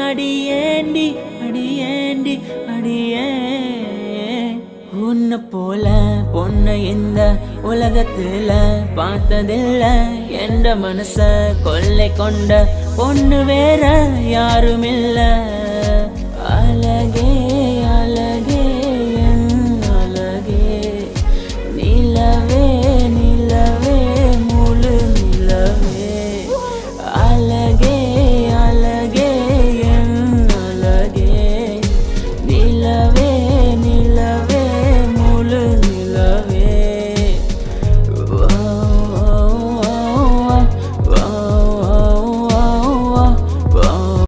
அடியேண்டி அடியேண்டி அடியே உன்னை போல பொண்ணு இந்த உலகத்துல பார்த்ததில்ல என்ற மனச கொள்ளை கொண்ட பொண்ணு வேற யாரும் இல்ல